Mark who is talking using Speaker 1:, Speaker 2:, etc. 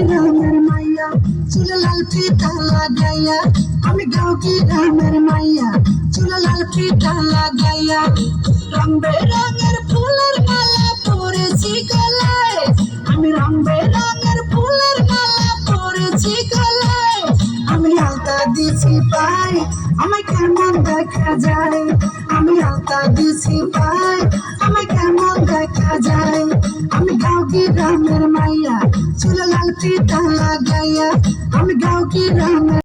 Speaker 1: গ্রামের মাইয়া চুলে লাল ফিতা লাগাইয়া, আমি গাঁও কি গ্রামের মাইয়া চুলে লাল ফিতা লাগাইয়া, রং বেরঙের ফুলের মালা পরেছি গলায়, আমি রং বেরঙের ফুলের মালা পরেছি গলায়, আমি আলতা দিছি পাই আমায় কেমন দেখা যায়, আমি আলতা দিছি পাই আমায় কেমন দেখা যায়, আমি গাঁও কি গ্রামের মাইয়া চুলে লাল ফিতা লাগাইয়া, আমি গাঁও কি গ্রামের